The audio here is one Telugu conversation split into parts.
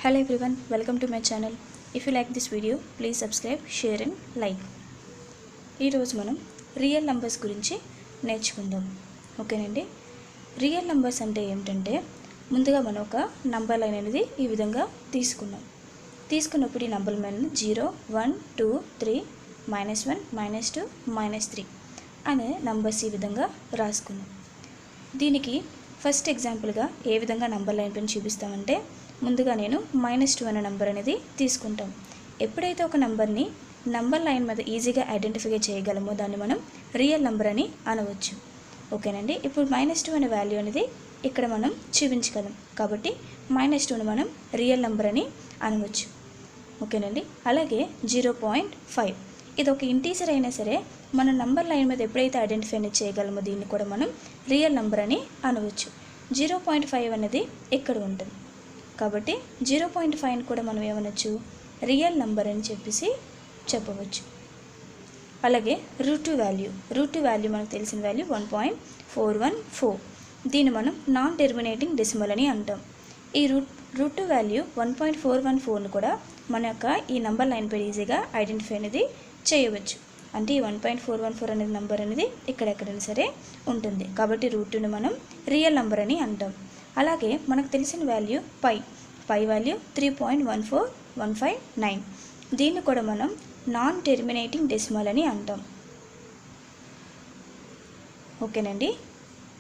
Hello everyone, welcome to my channel. If you like this video, please subscribe, share and like. ఈ రోజు మనం రియల్ నంబర్స్ గురించి నేర్చుకుందాం. ఓకేనండి. రియల్ నంబర్స్ అంటే ఏంటంటే ముందుగా మనం ఒక నంబర్ లైన్ అనేది ఈ విధంగా తీసుకున్నప్పుడు ఈ నంబర్ లైన్ 0 1 2 3 -1 -2 -3 అనే నంబర్స్ ఈ విధంగా రాసుకున్నాం. దీనికి ఫస్ట్ ఎగ్జాంపుల్గా ఏ విధంగా నంబర్ లైన్ పైన చూపిస్తామంటే ముందుగా నేను -2 అనే నెంబర్ అనేది తీసుకుంటాం. ఎప్పుడైతే ఒక నెంబర్ని నంబర్ లైన్ మీద ఈజీగా ఐడెంటిఫై చేయగలమో దాన్ని మనం రియల్ నెంబర్ అని అనవచ్చు. ఓకేనండి. ఇప్పుడు -2 అనే వాల్యూ అనేది ఇక్కడ మనం చూపించగలం కాబట్టి -2ని మనం రియల్ నెంబర్ అని అనవచ్చు. ఓకేనండి. అలాగే 0.5 ఇది ఒక ఇంటీజర్ అయినా సరే మన నంబర్ లైన్ మీద ఎప్పుడైతే ఐడెంటిఫై చేయగలమో దీన్ని కూడా మనం రియల్ నెంబర్ అని అనవచ్చు. 0.5 అనేది ఇక్కడ ఉంటుంది కాబట్టి 0.5 కూడా మనం ఏమనొచ్చు రియల్ నెంబర్ అని చెప్పవచ్చు. అలాగే రూట్ టూ వాల్యూ మనకు తెలిసిన వాల్యూ 1.414 దీన్ని మనం నాన్ టెర్మినేటింగ్ డెసిమల్ అని అంటాం. ఈ రూట్ టూ వాల్యూ 1.414ను కూడా మన యొక్క ఈ నంబర్ లైన్ పై ఈజీగా ఐడెంటిఫై అనేది చేయవచ్చు. అంటే ఈ 1.414 అనేది నెంబర్ అనేది ఎక్కడెక్కడైనా సరే ఉంటుంది కాబట్టి రూట్ టూని మనం రియల్ నెంబర్ అని అంటాం. అలాగే మనకు తెలిసిన వాల్యూ పై వాల్యూ 3.14159 దీన్ని కూడా మనం నాన్ టెర్మినేటింగ్ డెసిమల్ అని అంటాం. ఓకేనండి.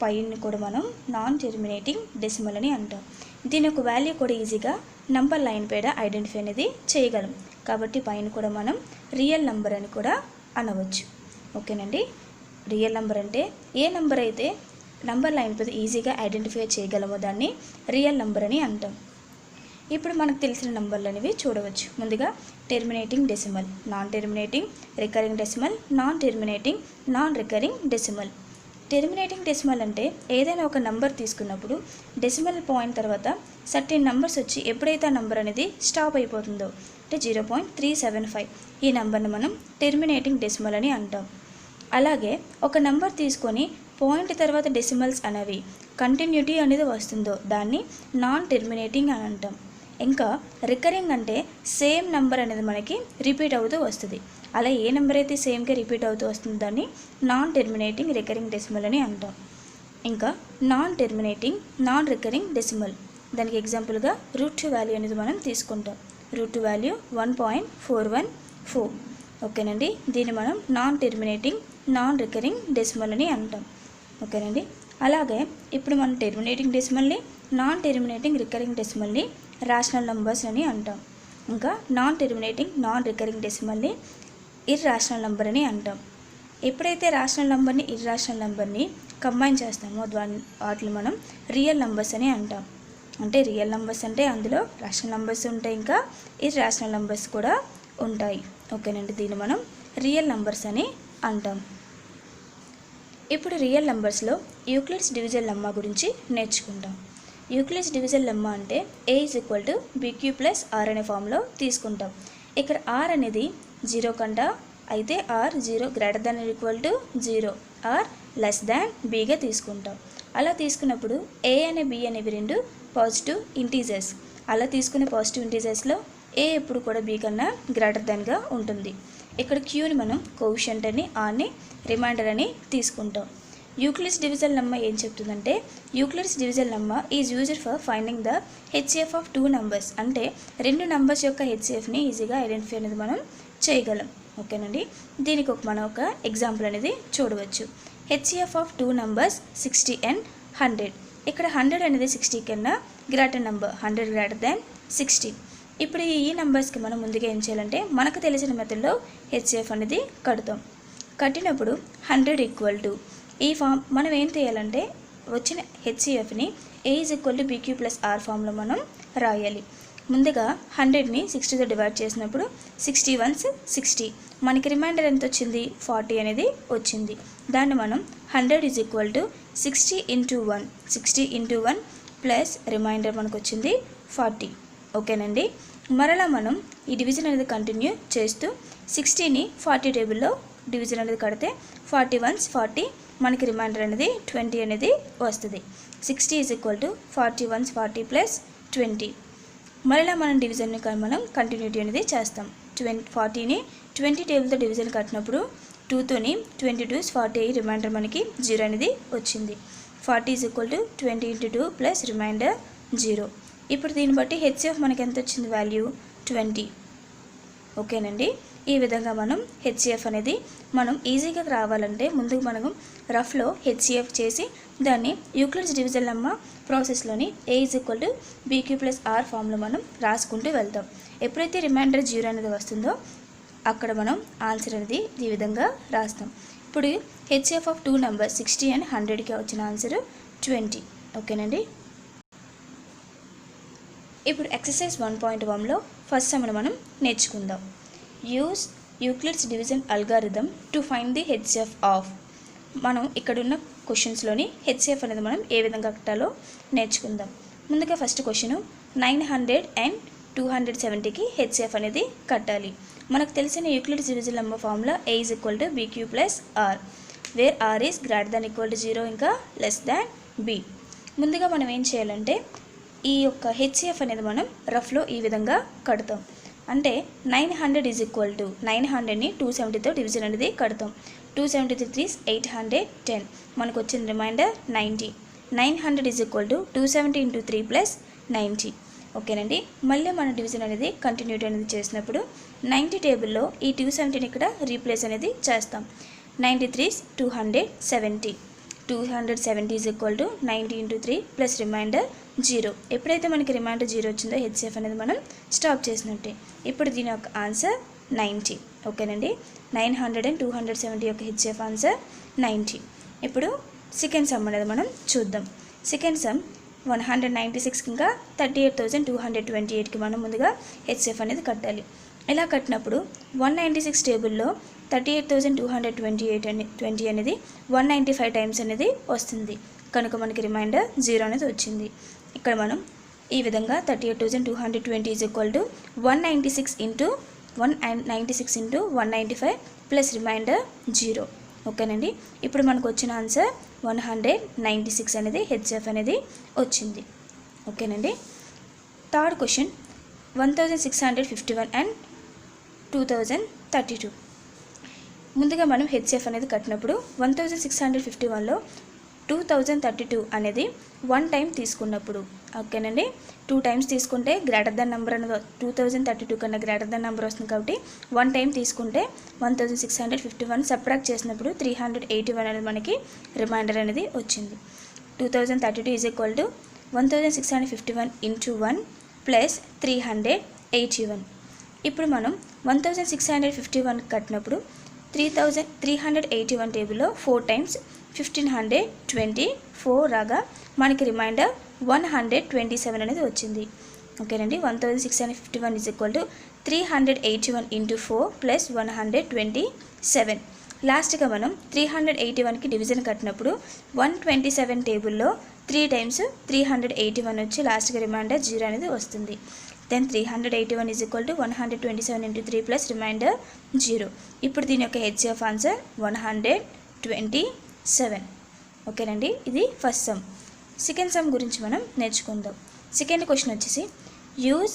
పైని కూడా మనం నాన్ టెర్మినేటింగ్ డెసిమల్ అని అంటాం. దీని యొక్క వాల్యూ కూడా ఈజీగా నంబర్ లైన్ పైన ఐడెంటిఫై అనేది చేయగలం కాబట్టి పైన కూడా మనం రియల్ నెంబర్ అని కూడా అనవచ్చు. ఓకేనండి. రియల్ నెంబర్ అంటే ఏ నెంబర్ అయితే నంబర్ లైన్ పైన ఈజీగా ఐడెంటిఫై చేయగలమో దాన్ని రియల్ నెంబర్ అని అంటాం. ఇప్పుడు మనకు తెలిసిన నెంబర్లు అనేవి చూడవచ్చు. ముందుగా terminating decimal, non terminating, recurring decimal, non terminating, non recurring decimal. Terminating decimal అంటే ఏదైనా ఒక నెంబర్ తీసుకున్నప్పుడు డెసిమల్ పాయింట్ తర్వాత సర్టెన్ నెంబర్స్ వచ్చి ఎప్పుడైతే ఆ నెంబర్ అనేది స్టాప్ అయిపోతుందో అంటే 0.375 ఈ నెంబర్ని మనం టెర్మినేటింగ్ డెసిమల్ అని అంటాం. అలాగే ఒక నెంబర్ తీసుకొని పాయింట్ తర్వాత డెసిమల్స్ అనేవి కంటిన్యూటీ అనేది వస్తుందో దాన్ని నాన్ టెర్మినేటింగ్ అని అంటాం. ఇంకా రికరింగ్ అంటే సేమ్ నెంబర్ అనేది మనకి రిపీట్ అవుతూ వస్తుంది. అలా ఏ నెంబర్ అయితే సేమ్గా రిపీట్ అవుతూ వస్తుందో దాన్ని నాన్ టెర్మినేటింగ్ రికరింగ్ డెసిమల్ అని అంటాం. ఇంకా non terminating non recurring decimal దానికి ఎగ్జాంపుల్గా రూట్ టూ వాల్యూ అనేది మనం తీసుకుంటాం. Root two value 1.414. ఓకేనండి. దీన్ని మనం non terminating non recurring decimal అని అంటాం. ఓకేనండి. అలాగే ఇప్పుడు మనం టెర్మినేటింగ్ డెసిమల్ని నాన్ టెర్మినేటింగ్ రికరింగ్ డెసిమల్ని రేషనల్ నంబర్స్ అని అంటాం. ఇంకా నాన్ టెర్మినేటింగ్ నాన్ రికరింగ్ డెసిమల్ని ఇర్రేషనల్ నెంబర్ అని అంటాం. ఎప్పుడైతే రేషనల్ నెంబర్ని ఇర్రేషనల్ నెంబర్ని కంబైన్ చేస్తామో వాటిని మనం రియల్ నెంబర్స్ అని అంటాం. అంటే రియల్ నెంబర్స్ అంటే అందులో రేషనల్ నెంబర్స్ ఉంటాయి, ఇంకా ఇర్రేషనల్ నెంబర్స్ కూడా ఉంటాయి. ఓకేనండి. దీన్ని మనం రియల్ నెంబర్స్ అని అంటాం. ఇప్పుడు రియల్ నెంబర్స్లో యూక్లిడ్స్ డివిజన్ లెమ్మా గురించి నేర్చుకుంటాం. యూక్లిడ్స్ డివిజన్ లెమ్మా అంటే A = BQ + R అనే ఫామ్లో తీసుకుంటాం. ఇక్కడ R అనేది 0 కంటా అయితే R 0 > 0 R B తీసుకుంటాం. అలా తీసుకున్నప్పుడు A అనే B అనేవి రెండు పాజిటివ్ ఇంటీజర్స్. అలా తీసుకునే పాజిటివ్ ఇంటీజర్స్లో A ఎప్పుడు కూడా B కన్నా గ్రేటర్ ఉంటుంది. ఇక్కడ Qని మనం కోఎఫిషియంట్ అని, Rని రిమైండర్ అని తీసుకుంటాం. యూక్లిడ్స్ డివిజన్ లెమ్మా ఏం చెప్తుందంటే Euclid's division lemma is used for finding the HCF of two numbers. అంటే రెండు నెంబర్స్ యొక్క HCFని ఈజీగా ఐడెంటిఫై అనేది మనం చేయగలం. ఓకేనండి. దీనికి మనం ఒక ఎగ్జాంపుల్ అనేది చూడవచ్చు. HCF of two numbers 60 and 100. ఇక్కడ 100 అనేది 60 కన్నా గ్రేటర్ నెంబర్, 100 > 60. ఇప్పుడు ఈ నెంబర్స్కి మనం ముందుగా ఏం చేయాలంటే మనకు తెలిసిన మెథడ్లో HCF అనేది కడతాం. కట్టినప్పుడు 100 ఈ ఫామ్ మనం ఏం చేయాలంటే వచ్చిన HCFని A = BQ + R ఫామ్లో మనం రాయాలి. ముందుగా 100ని 60తో డివైడ్ చేసినప్పుడు 60 ones 60 మనకి రిమైండర్ ఎంత వచ్చింది 40 అనేది వచ్చింది. దాన్ని మనం 100 = 60 × 1 60 × 1 ప్లస్ రిమైండర్ మనకు వచ్చింది 40. ఓకేనండి. మరలా మనం ఈ డివిజన్ అనేది కంటిన్యూ చేస్తూ 60ని 40 టేబుల్లో డివిజన్ అనేది కడితే 40 ones 40 మనకి రిమైండర్ అనేది 20 అనేది వస్తుంది. 60 = 40 ones 40 + 20. మరలా మనం డివిజన్ని మనం కంటిన్యూటీ అనేది చేస్తాం. 40ని 20 టేబుల్తో డివిజన్ కట్టినప్పుడు 2తోని 22 40 రిమైండర్ మనకి 0 అనేది వచ్చింది. 40 = 20 × 2 ప్లస్ రిమైండర్ 0. ఇప్పుడు దీన్ని బట్టి హెచ్సిఎఫ్ మనకి ఎంత వచ్చింది వాల్యూ 20. ఓకేనండి. ఈ విధంగా మనం హెచ్సిఎఫ్ అనేది మనం ఈజీగా రావాలంటే ముందుకు మనం రఫ్లో హెచ్సిఎఫ్ చేసి దాన్ని యూక్లిడ్స్ డివిజన్ లెమ్మా ప్రాసెస్లోని A = BQ + R ఫామ్లో మనం రాసుకుంటూ వెళ్తాం. ఎప్పుడైతే రిమైండర్ 0 అనేది వస్తుందో అక్కడ మనం ఆన్సర్ అనేది ఈ విధంగా రాస్తాం. ఇప్పుడు హెచ్సిఎఫ్ ఆఫ్ 2 నెంబర్ 60 అండ్ 100కి వచ్చిన ఆన్సర్ 20. ఓకేనండి. ఇప్పుడు ఎక్సర్సైజ్ 1.1లో ఫస్ట్ సమ్ని మనం నేర్చుకుందాం. Use Euclid's division algorithm to find the HCF of. మనం ఇక్కడున్న క్వశ్చన్స్లోని హెచ్సిఎఫ్ అనేది మనం ఏ విధంగా కట్టాలో నేర్చుకుందాం. ముందుగా ఫస్ట్ క్వశ్చన్ 900 అండ్ 270కి హెచ్సిఎఫ్ అనేది కట్టాలి. మనకు తెలిసిన Euclid's division lemma formula A = BQ + R, where R is >= 0 ఇంకా B. ముందుగా మనం ఏం చేయాలంటే ఈ యొక్క హెచ్సిఎఫ్ అనేది మనం రఫ్లో ఈ విధంగా కడతాం. అంటే 900ని 270తో డివిజన్ అనేది కడతాం. 273 × 810 మనకు వచ్చిన రిమైండర్ 90. 900 = 270 × 3 + 90. ఓకేనండి. మళ్ళీ మన డివిజన్ అనేది కంటిన్యూటీ అనేది చేసినప్పుడు 90 టేబుల్లో ఈ 270ని ఇక్కడ రీప్లేస్ అనేది చేస్తాం. 93 × 270. 270 = 90 × 3 ప్లస్ రిమైండర్ 0. ఎప్పుడైతే మనకి రిమైండర్ 0 వచ్చిందో హెచ్సిఎఫ్ అనేది మనం స్టాప్ చేసినట్టే. ఇప్పుడు దీని యొక్క ఆన్సర్ 90. ఓకేనండి. 900 అండ్ 270 యొక్క హెచ్సిఎఫ్ ఆన్సర్ 90. ఇప్పుడు సెకండ్ సమ్ అనేది మనం చూద్దాం. సెకండ్ సమ్ 196 ఇంకా 38,228కి మనం ముందుగా హెచ్సిఎఫ్ అనేది కట్టాలి. ఇలా కట్టినప్పుడు 196 టేబుల్లో 38,228 అనేది 195 టైమ్స్ అనేది వస్తుంది. కనుక మనకి రిమైండర్ 0 అనేది వచ్చింది. ఇక్కడ మనం ఈ విధంగా 38,220 = 196 × 195 ప్లస్ రిమైండర్ 0. ఓకేనండి. ఇప్పుడు మనకు వచ్చిన ఆన్సర్ 196 అనేది హెచ్సిఎఫ్ అనేది వచ్చింది. ఓకేనండి. Third question 1651 and 2032. ముందుగా మనం హెచ్సిఎఫ్ అనేది కట్టినప్పుడు 1651లో 2032 అనేది 1 టైం తీసుకున్నప్పుడు, ఓకేనండి, 2 టైమ్స్ తీసుకుంటే గ్రేటర్ దెన్ నెంబర్ అనేది 2032 కన్నా గ్రేటర్ దెన్ నెంబర్ వస్తుంది. కాబట్టి 1 టైం తీసుకుంటే 1651 సబ్ట్రాక్ట్ చేసినప్పుడు 381 అనేది మనకి రిమైండర్ అనేది వచ్చింది. 2032 = 1651 × 1 ప్లస్ 381. ఇప్పుడు మనం 1651 కట్టినప్పుడు 381 టేబుల్లో 4 టైమ్స్ 1524 రాగా మనకి రిమైండర్ 127 అనేది వచ్చింది. ఓకేనండి. 1651 = 381 × 4 ప్లస్ 127. లాస్ట్గా మనం 381కి డివిజన్ కట్టినప్పుడు 127 టేబుల్లో 3 టైమ్స్ 381 వచ్చి లాస్ట్గా రిమైండర్ 0 అనేది వస్తుంది. Then 381 = 127 × 3 plus remainder 0. ఇప్పుడు దీని యొక్క హెచ్సిఎఫ్ ఆన్సర్ 127. ఓకేనండి. ఇది ఫస్ట్ సమ్. సెకండ్ సమ్ గురించి మనం నేర్చుకుందాం. సెకండ్ క్వశ్చన్ వచ్చేసి use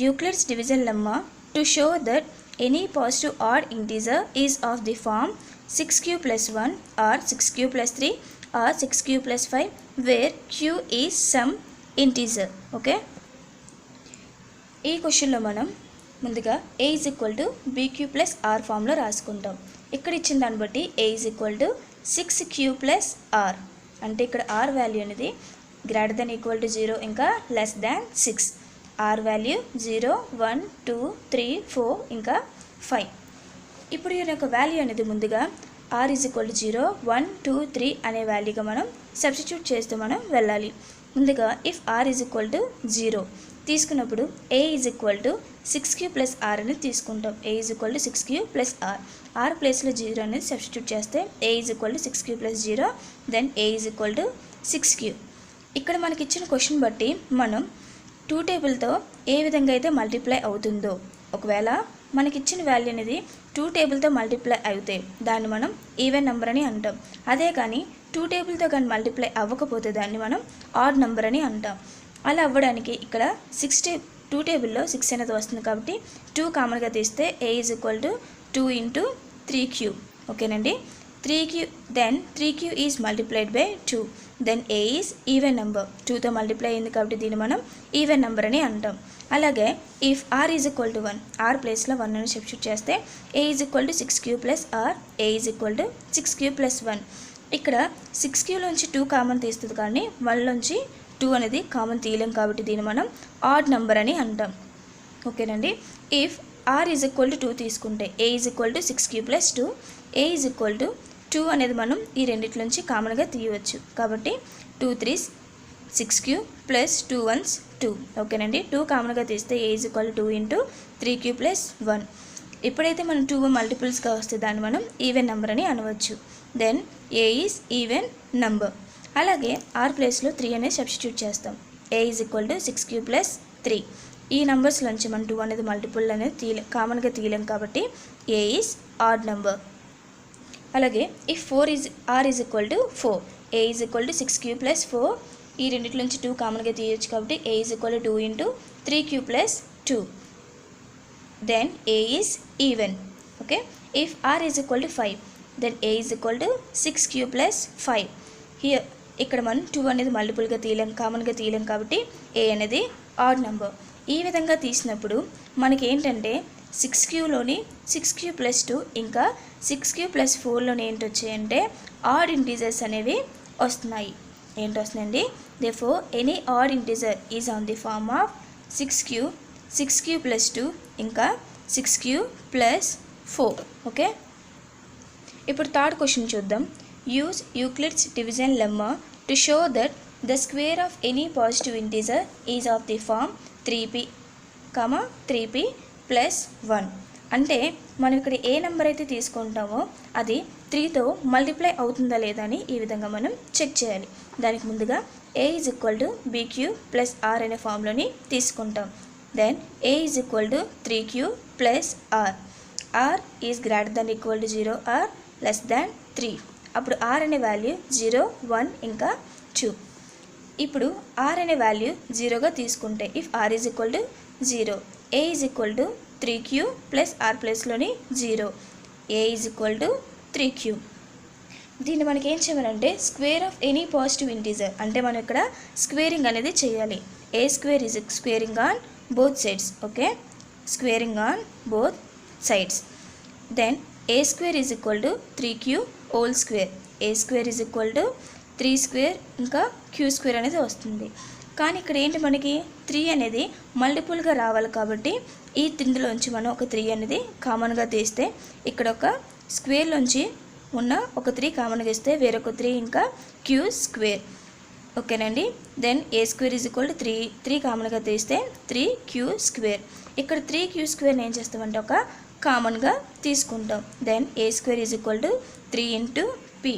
Euclid's division lemma to show that any positive odd integer is of the form 6q + 1 or 6q + 3 or 6q + 5 where q is some integer. Okay. ఈ క్వశ్చన్లో మనం ముందుగా A = BQ + R ఫామ్లో రాసుకుంటాం. ఇక్కడ ఇచ్చిన దాన్ని బట్టి A = 6q + R అంటే ఇక్కడ R వాల్యూ అనేది > 0 ఇంకా <6. R వాల్యూ 0, 1, 2, 3, 4 ఇంకా 5. ఇప్పుడు ఈ యొక్క వాల్యూ అనేది ముందుగా R = 0, 1, 2, 3 అనే వాల్యూగా మనం సబ్స్టిట్యూట్ చేస్తూ మనం వెళ్ళాలి. ముందుగా ఇఫ్ R = 0 తీసుకున్నప్పుడు A = 6q + R అనేది తీసుకుంటాం. A = 6q + R. R ప్లేస్లో 0 అనేది సబ్స్టిట్యూట్ చేస్తే A = 6q + 0, then A = 6q. ఇక్కడ మనకి ఇచ్చిన క్వశ్చన్ బట్టి మనం 2 టేబుల్తో ఏ విధంగా అయితే మల్టిప్లై అవుతుందో, ఒకవేళ మనకి ఇచ్చిన వాల్యూ అనేది 2 టేబుల్తో మల్టిప్లై అయితే దాన్ని మనం ఈవెన్ నెంబర్ అని అంటాం. అదే కానీ 2 టేబుల్తో కానీ మల్టిప్లై అవ్వకపోతే దాన్ని మనం ఆడ్ నెంబర్ అని అంటాం. అలా అవ్వడానికి ఇక్కడ టూ టేబుల్లో 6 అనేది వస్తుంది కాబట్టి 2 కామన్గా తీస్తే a is equal to 2 into 3q. ఓకేనండి. 3q then 3q is multiplied by 2, then a is even number. 2తో మల్టిప్లై అయింది కాబట్టి దీన్ని మనం ఈవెన్ నెంబర్ అని అంటాం. అలాగే if r is equal to 1, r ప్లేస్లో 1 అని సబ్స్టిట్యూట్ చేస్తే a is equal to 6q plus r, a is equal to 6q plus 1. ఇక్కడ 6qలోంచి 2 కామన్ తీస్తుంది కానీ 1లోంచి 2 అనేది కామన్ తీయలేం కాబట్టి దీన్ని మనం ఆడ్ నెంబర్ అని అంటాం. ఓకేనండి. If r is equal to 2 తీసుకుంటే a is equal to 6q plus 2, a is equal to 2 అనేది మనం ఈ రెండిట్లోంచి కామన్గా తీయవచ్చు కాబట్టి 2 3s 6q ప్లస్ 2 1s 2. ఓకేనండి. 2 కామన్గా తీస్తే a is equal to 2 into 3q plus 1. ఎప్పుడైతే మనం 2 మల్టిపుల్స్గా వస్తే దాన్ని మనం ఈవెన్ నెంబర్ అని అనవచ్చు. Then a is even number. అలాగే r ప్లేస్లో 3 అనేది సబ్స్టిట్యూట్ చేస్తాం. a is equal to 6q plus 3. ఈ నెంబర్స్లోంచి మనం 2 అనేది మల్టిపుల్ అనేది కామన్గా తీయలేం కాబట్టి a ఈజ్ ఆడ్ నెంబర్. అలాగే if r is equal to 4, a is equal to 6q plus 4. ఈ రెండింటిలోంచి 2 కామన్గా తీయవచ్చు కాబట్టి a is equal to 2 into 3q plus 2. Then a is even. Okay. If r is equal to 5, then a is equal to 6q plus 5. ఇక్కడ మనం 2 అనేది మల్టిపుల్గా తీయలేం, కామన్గా తీయలేం కాబట్టి a అనేది ఆడ్ నెంబర్. ఈ విధంగా తీసినప్పుడు మనకి ఏంటంటే 6qలోని 6q ప్లస్ 2 ఇంకా 6q ప్లస్ 4లోని ఏంటి వచ్చాయంటే ఆడ్ ఇంటీజర్స్ అనేవి వస్తున్నాయి. ఏంటి వస్తున్నాయండి? Therefore any odd integer is on the form of 6q plus 2 ఇంకా 6q ప్లస్ 4. ఓకే. ఇప్పుడు థర్డ్ క్వశ్చన్ చూద్దాం. Use Euclid's division lemma to show that the square of any positive integer is of the form 3p, 3p plus 1. అంటే మనం ఇక్కడ ఏ నెంబర్ అయితే తీసుకుంటామో అది 3తో మల్టిప్లై అవుతుందా లేదా అని ఈ విధంగా మనం చెక్ చేయాలి. దానికి ముందుగా a is equal to bq plus r అనే ఫామ్లోని తీసుకుంటాం. Then a is equal to 3q plus r. r is greater than equal to 0 r less than 3. అప్పుడు r అనే వాల్యూ 0 1 ఇంకా 2. ఇప్పుడు r అనే వాల్యూ 0గా తీసుకుంటే if r is equal to 0, a is equal to 3q plus r ప్లస్లోని 0, a is equal to 3q. దీన్ని మనకి ఏం చేయాలంటే square of any positive integer అంటే మనం ఇక్కడ స్క్వేరింగ్ అనేది చేయాలి. a square is squaring on both sides. Okay. Squaring on both sides. Then a square is equal to 3q whole square. a square is equal to 3 square ఇంకా q స్క్వేర్ అనేది వస్తుంది. కానీ ఇక్కడ ఏంటి మనకి 3 అనేది మల్టిపుల్గా రావాలి కాబట్టి ఈ 3లోంచి మనం ఒక 3 అనేది కామన్గా తీస్తే ఇక్కడ ఒక స్క్వేర్లోంచి ఉన్న ఒక 3 కామన్గా ఇస్తే వేరొక 3 ఇంకా q స్క్వేర్. ఓకేనండి. Then a square is equal to 3 కామన్గా తీస్తే 3q స్క్వేర్. ఇక్కడ 3q స్క్వేర్ని ఏం చేస్తామంటే ఒక కామన్గా తీసుకుంటాం. Then a square is equal to 3 into p.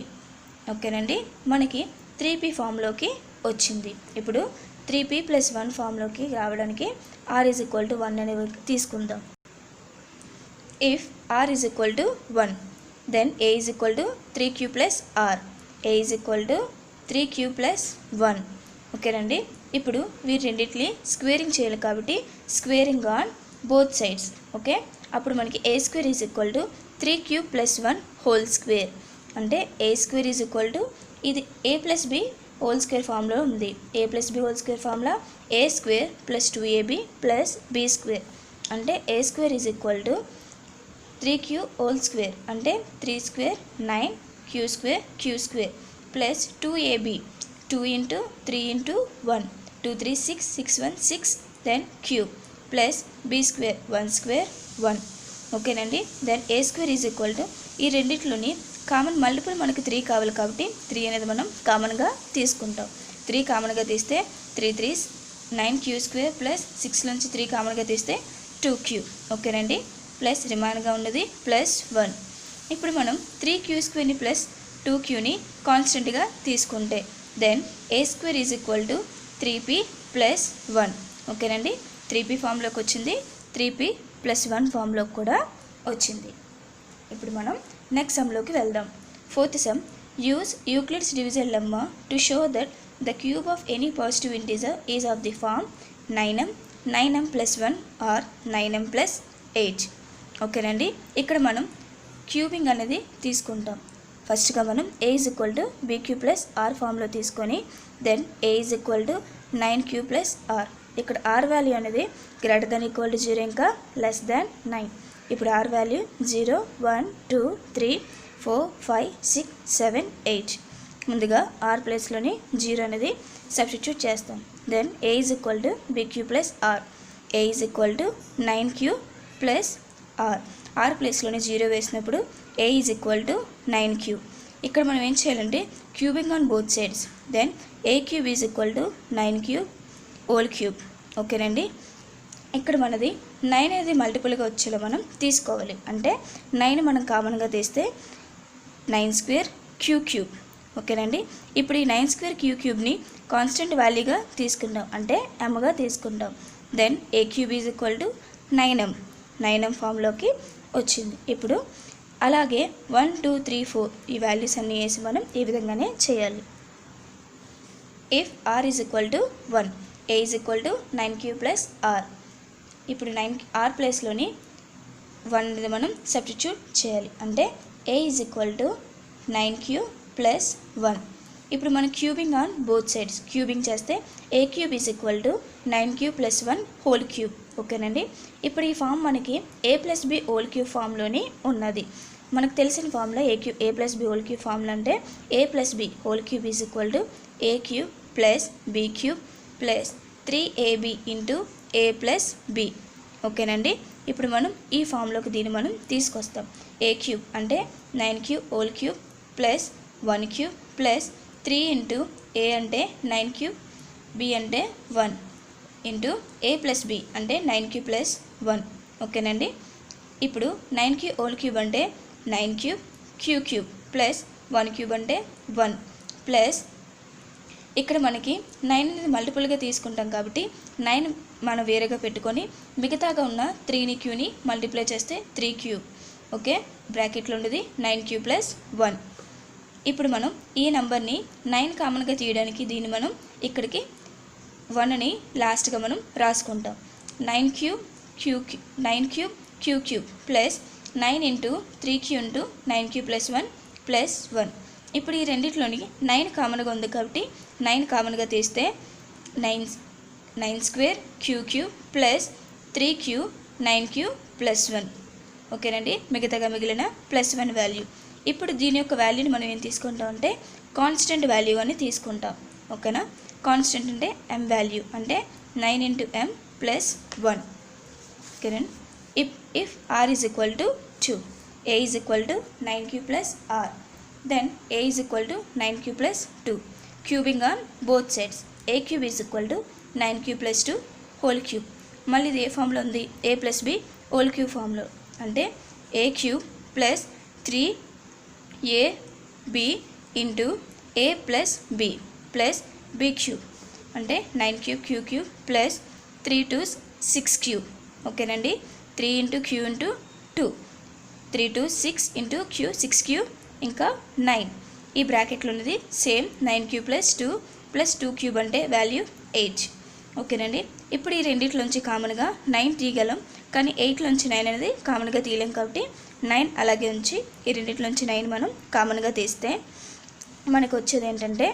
ఓకేనండి. మనకి 3p ఫామ్లోకి వచ్చింది. ఇప్పుడు 3p ప్లస్ 1 ఫామ్లోకి రావడానికి r ఈజ్ ఈక్వల్ టు 1 అనేది తీసుకుందాం. If r is equal to 1, then a is equal to 3q plus r, a is equal to 3q plus 1. ఓకేనండి. ఇప్పుడు వీటి రెండింటిని స్క్వేరింగ్ చేయాలి కాబట్టి squaring on both sides. Okay. అప్పుడు మనకి a square is equal to 3q plus 1 whole square. అంటే a square is equal to ఇది a plus b whole square ఫామ్లో ఉంది. a plus b whole square ఫామ్లో a square plus 2ab plus b square. అంటే a square is equal to 3q whole square అంటే 3 square 9 q square q square plus 2ab 2 into 3 into 1 2 3 6 6 1 6 then cube plus b square 1 square 1. ఓకేనండి. Then a square is equal to ఈ రెండిట్లోని కామన్ మల్టిపుల్ మనకి 3 కావాలి కాబట్టి 3 అనేది మనం కామన్గా తీసుకుంటాం. 3 కామన్గా తీస్తే 3 3s 9q స్క్వేర్ ప్లస్ 6లోంచి 3 కామన్గా తీస్తే 2q. ఓకేనండి. ప్లస్ రిమైన్గా ఉన్నది ప్లస్ 1. ఇప్పుడు మనం 3q స్క్వేర్ని ప్లస్ 2qని కాన్స్టెంట్గా తీసుకుంటే then a square is equal to 3p plus 1. ఓకేనండి. 3p ఫామ్లోకి వచ్చింది, 3p ప్లస్ 1 ఫామ్లోకి కూడా వచ్చింది. ఇప్పుడు మనం నెక్స్ట్ సమ్లోకి వెళ్దాం. Fourth sum. Use Euclid's division lemma to show that the cube of any positive integer is of the form 9m 9m + 1 or 9m + 8. ఓకేనండి. ఇక్కడ మనం క్యూబింగ్ అనేది తీసుకుంటాం. ఫస్ట్గా మనం a = bq + r ఫామ్లో తీసుకొని దెన్ a = 9q + r. ఇక్కడ r వాల్యూ అనేది > 0 ఇంకా <9. ఇప్పుడు r వాల్యూ 0 1 2 3 4 5 6 7 8. ముందుగా r ప్లేస్లోని 0 అనేది సబ్స్టిట్యూట్ చేస్తాం. Then a = bq + r. a = 9q + r. r ప్లేస్లోని 0 వేసినప్పుడు a = 9q. ఇక్కడ మనం ఏం చేయాలంటే cubing on both sides. Then a³ = 9q whole cube. ఓకేనండి. ఇక్కడ మనది 9 అనేది మల్టిపుల్గా వచ్చేలా మనం తీసుకోవాలి. అంటే 9 మనం కామన్గా తీస్తే 9² q³. ఓకేనండి. ఇప్పుడు ఈ 9² q³ కాన్స్టెంట్ వాల్యూగా తీసుకుంటాం, అంటే mగా తీసుకుంటాం. Then a³ = 9m. 9m ఫామ్లోకి వచ్చింది. ఇప్పుడు అలాగే 1 2 3 4 ఈ వాల్యూస్ అన్నీ వేసి మనం ఈ విధంగానే చేయాలి. If r = 1, a = 9q + r. ఇప్పుడు r ప్లేస్లోని 1 అనేది మనం సబ్స్టిట్యూట్ చేయాలి. అంటే a = 9q + 1. ఇప్పుడు మనం cubing on both sides. Cubing చేస్తే a³ = 9q + 1 హోల్ క్యూబ్. ఓకేనండి. ఇప్పుడు ఈ ఫామ్ మనకి a + b హోల్ క్యూబ్ ఫామ్లోని ఉన్నది. మనకు తెలిసిన ఫామ్లో a + b హోల్ క్యూబ్ ఫామ్లో అంటే a + b whole cube = a³ + b³ + 3ab × a + b. ఓకేనండి. ఇప్పుడు మనం ఈ ఫామ్లోకి దీన్ని మనం తీసుకొస్తాం. a³ అంటే 9q హోల్ క్యూబ్ + 1³ + 3 × a అంటే 9q, b అంటే 1 × a + b అంటే 9q + 1. ఓకేనండి. ఇప్పుడు 9q హోల్ క్యూబ్ అంటే 9q q³ + 1³ అంటే 1 ప్లస్ ఇక్కడ మనకి 9 అనేది మల్టిపుల్గా తీసుకుంటాం కాబట్టి 9 మనం వేరేగా పెట్టుకొని మిగతాగా ఉన్న 3ని క్యూని మల్టిప్లై చేస్తే 3q. ఓకే, బ్రాకెట్లో ఉండేది 9q + 1. ఇప్పుడు మనం ఈ నెంబర్ని 9 కామన్గా తీయడానికి దీన్ని మనం ఇక్కడికి 1ని లాస్ట్గా మనం రాసుకుంటాం. 9q q³ + 9 × 3q × 9q + 1 + 1. ఇప్పుడు ఈ రెండిట్లోని 9 కామన్గా ఉంది కాబట్టి 9 కామన్గా తీస్తే 9² q³ + 3q 9q + 1. ఓకేనండి. మిగతాగా మిగిలిన +1 వాల్యూ. ఇప్పుడు దీని యొక్క వాల్యూని మనం ఏం తీసుకుంటాం అంటే కాన్స్టెంట్ వాల్యూ అని తీసుకుంటాం. ఓకేనా. కాన్స్టెంట్ అంటే m వాల్యూ, అంటే 9 × m + 1. ఓకేనండి. if r = 2, a = 9q + r. then a = 9q + 2. Cubing on both sides. a³ = 9q + 2 whole cube. మళ్ళీ ఇది ఏ ఫామ్లో ఉంది? a + b హోల్ క్యూబ్ ఫామ్లో. అంటే a³ + 3ab × a + b + b³ అంటే 9q q³ + 3 × 6q. ఓకేనండి. 3 × q × 2, 3 × 6 × q 6q ఇంకా 9. ఈ బ్రాకెట్లో ఉన్నది సేమ్ 9q + 2 + 2³ అంటే వాల్యూ 8. ఓకేనండి. ఇప్పుడు ఈ రెండిట్లోంచి కామన్గా 9 తీయగలం, కానీ 8లోంచి 9 అనేది కామన్గా తీయలేం కాబట్టి 9 అలాగే ఉంచి ఈ రెండిట్లోంచి 9 మనం కామన్గా తీస్తే మనకు వచ్చేది ఏంటంటే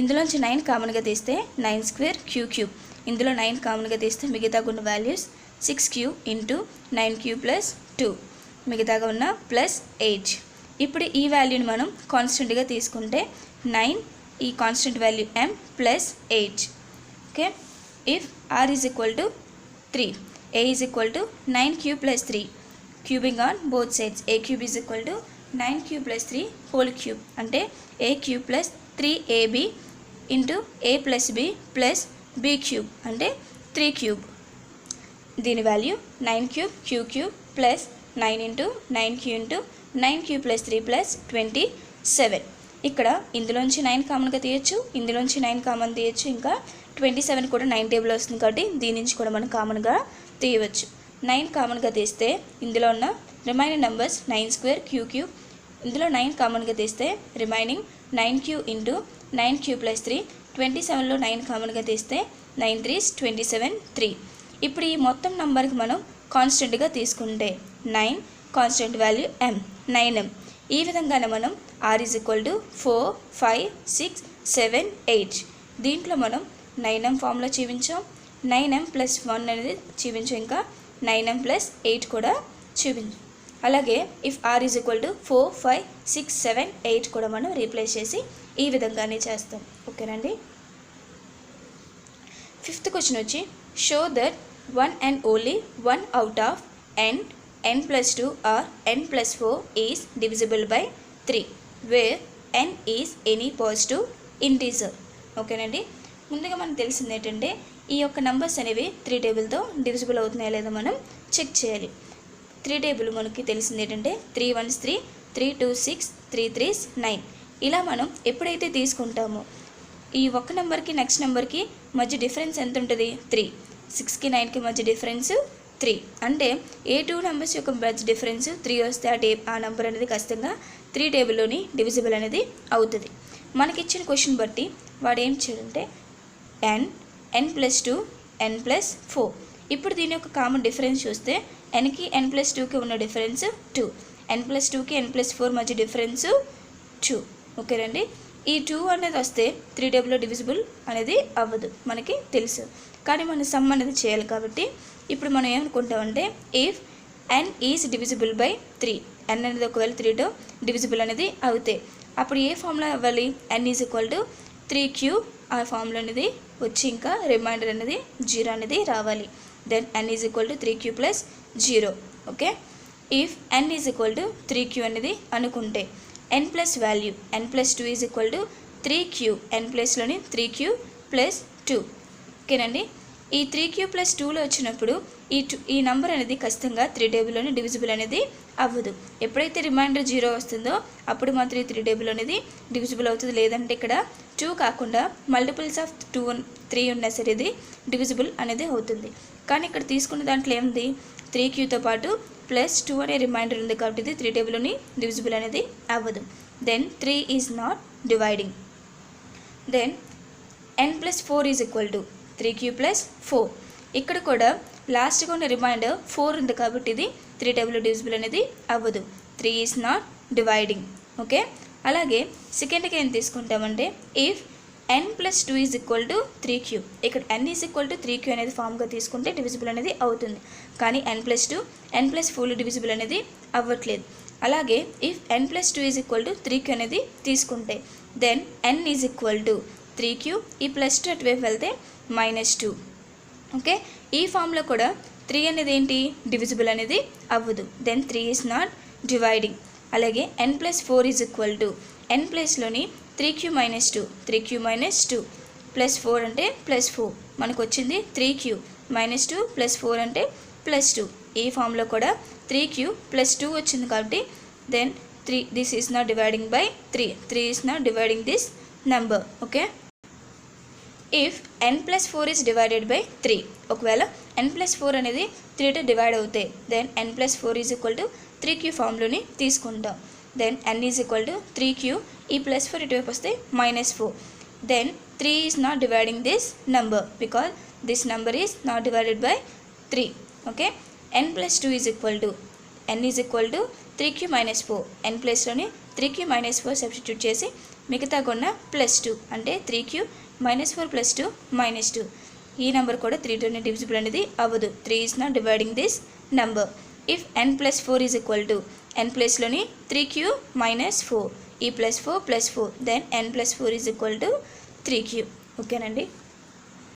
ఇందులోంచి 9 కామన్గా తీస్తే 9² q³. ఇందులో 9 కామన్గా తీస్తే మిగతాగా ఉన్న వాల్యూస్ 6q × 9q + 2 మిగతాగా ఉన్న +8. ఇప్పుడు ఈ వాల్యూని మనం కాన్స్టెంట్గా తీసుకుంటే 9 ఈ constant value m + 8. Okay. If r = 3, a = 9q + 3. Cubing on both sides. a³ = 9q + 3 whole cube. అంటే a³ + 3ab × a + b + b³ అంటే 3³ దీని value 9q q³ + 9 × 9q × 9q + 3 + 27. ఇక్కడ ఇందులోంచి 9 కామన్గా తీయచ్చు, ఇందులోంచి 9 కామన్ తీయచ్చు, ఇంకా 27 కూడా 9 టేబుల్ వస్తుంది కాబట్టి దీని నుంచి కూడా మనం కామన్గా తీయవచ్చు. 9 కామన్గా తీస్తే ఇందులో ఉన్న రిమైనింగ్ నెంబర్స్ 9² q³. ఇందులో 9 కామన్గా తీస్తే రిమైనింగ్ 9q × 9q + 3. 27లో 9 కామన్గా తీస్తే 9 3s 27 3. ఇప్పుడు ఈ మొత్తం నంబర్కి మనం కాన్స్టెంట్గా తీసుకుంటే 9 కాన్స్టెంట్ వాల్యూ m 9m. ఈ విధంగానే మనం r ఈజ్ ఈక్వల్ టు 4 5 6 7 8 దీంట్లో మనం 9m ఫామ్లో చూపించాం. 9m ప్లస్ 1 అనేది చూపించాం, ఇంకా 9m ప్లస్ 8 కూడా చూపించాం. అలాగే if r is equal to 4 5 6 7 8 కూడా మనం రీప్లేస్ చేసి ఈ విధంగానే చేస్తాం. ఓకేనండి. ఫిఫ్త్ క్వశ్చన్ వచ్చి show that 1 and only 1 out of n plus 2 or n plus 4 is divisible by 3 where n is any positive integer. ఓకేనండి. ముందుగా మనకు తెలిసింది ఏంటంటే ఈ యొక్క నంబర్స్ అనేవి 3 టేబుల్తో డివిజిబుల్ అవుతున్నాయా లేదా మనం చెక్ చేయాలి. 3 టేబుల్ మనకి తెలిసింది ఏంటంటే 3 1s 3 3 2 6 3 3s 9. ఇలా మనం ఎప్పుడైతే తీసుకుంటామో ఈ ఒక్క నెంబర్కి నెక్స్ట్ నెంబర్కి మధ్య డిఫరెన్స్ ఎంత ఉంటుంది? 3. 6కి 9కి మధ్య డిఫరెన్స్ 3. అంటే ఏ 2 నెంబర్స్ యొక్క మధ్య డిఫరెన్స్ 3 వస్తే ఆ నెంబర్ అనేది ఖచ్చితంగా 3 టేబుల్లోని డివిజిబుల్ అనేది అవుతుంది. మనకి ఇచ్చిన క్వశ్చన్ బట్టి వాడు ఏం చేయాలంటే n ప్లస్ 2 n ప్లస్ 4. ఇప్పుడు దీని యొక్క కామన్ డిఫరెన్స్ చూస్తే nకి n ప్లస్ 2కి ఉన్న డిఫరెన్స్ 2, n ప్లస్ 2కి n ప్లస్ 4 మధ్య డిఫరెన్స్ 2. ఓకేనండి. ఈ 2 అనేది వస్తే 3 టేబుల్లో డివిజిబుల్ అనేది అవ్వదు మనకి తెలుసు, కానీ మనం సమ్ అనేది చేయాలి. కాబట్టి ఇప్పుడు మనం ఏమనుకుంటామంటే if n is divisible by 3, n అనేది ఒకవేళ 3తో డివిజిబుల్ అనేది అవుతే అప్పుడు ఏ ఫామ్లో అవ్వాలి? n is equal to 3q ఆ ఫామ్లో అనేది వచ్చి ఇంకా రిమైండర్ అనేది 0 అనేది రావాలి. Then n is equal to 3q plus 0. Okay. If n is equal to 3q అనేది అనుకుంటే n plus value n plus 2 is equal to 3q, n ప్లస్లోని 3q ప్లస్ 2. ఓకేనండి. ఈ 3q ప్లస్ 2లో వచ్చినప్పుడు ఈ నంబర్ అనేది ఖచ్చితంగా 3 టేబుల్లోని డివిజిబుల్ అనేది అవ్వదు. ఎప్పుడైతే రిమైండర్ 0 వస్తుందో అప్పుడు మాత్రం ఈ 3 టేబుల్ అనేది డివిజిబుల్ అవుతుంది. లేదంటే ఇక్కడ 2 కాకుండా మల్టిపుల్స్ ఆఫ్ 2 3 ఉన్నా సరే ఇది డివిజిబుల్ అనేది అవుతుంది. కానీ ఇక్కడ తీసుకున్న దాంట్లో ఏముంది? 3qతో పాటు ప్లస్ 2 అనే రిమైండర్ ఉంది కాబట్టి ఇది 3 టేబుల్లోని డివిజిబుల్ అనేది అవ్వదు. Then 3 is not dividing. Then n plus 4 is equal to 3q plus 4. ఇక్కడ కూడా లాస్ట్గా ఉన్న రిమైండర్ 4 ఉంది కాబట్టి ఇది 3 టేబుల్ డివిజిబుల్ అనేది అవ్వదు. 3 ఈజ్ నాట్ డివైడింగ్. ఓకే. అలాగే సెకండ్కి ఏం తీసుకుంటామంటే if n plus 2 is equal to 3q. ఇక్కడ n is equal to 3q అనేది ఫామ్గా తీసుకుంటే డివిజిబుల్ అనేది అవుతుంది. కానీ n plus 2 n plus 4 divisible అనేది అవ్వట్లేదు. అలాగే if n plus 2 is equal to 3q అనేది తీసుకుంటే then n is equal to 3q, ఈ ప్లస్ 2 అటువైపు వెళ్తే -2. ఓకే. ఈ ఫామ్లో కూడా 3 అనేది ఏంటి? డివిజిబుల్ అనేది అవ్వదు. Then 3 is not dividing. అలాగే n plus 4 is equal to n ప్లస్లోని 3q minus 2 3q minus 2 plus 4 అంటే ప్లస్ 4 మనకు వచ్చింది 3q మైనస్ 2 ప్లస్ 4 అంటే ప్లస్ 2. ఈ ఫామ్లో కూడా 3q ప్లస్ 2 వచ్చింది కాబట్టి then 3 this is not dividing by 3 is not dividing this number. Okay. If n plus 4 is divided by 3, ఒకవేళ n ప్లస్ 4 అనేది 3తో డివైడ్ అవుతాయి then n plus 4 is equal to 3q ఫామ్లోని తీసుకుంటాం. Then n is equal to 3q, ఈ ప్లస్ 4 ఇటువైపు వస్తే -4. Then 3 is not dividing this number because this number is not divided by 3. Okay. n plus 2 is equal to n is equal to 3q minus 4. n ప్లస్లోని 3q మైనస్ 4 సబ్స్టిట్యూట్ చేసి మిగతా కొన్న ప్లస్ 2 అంటే 3q మైనస్ 4 ప్లస్ 2 -2. ఈ నెంబర్ కూడా 3తోనే డివిజిబుల్ అనేది అవ్వదు. 3 is not dividing this number. If n plus 4 is equal to n ప్లస్లోని 3q మైనస్ 4, ఈ plus 4 plus 4 then n plus 4 is equal to 3q. ఓకేనండి.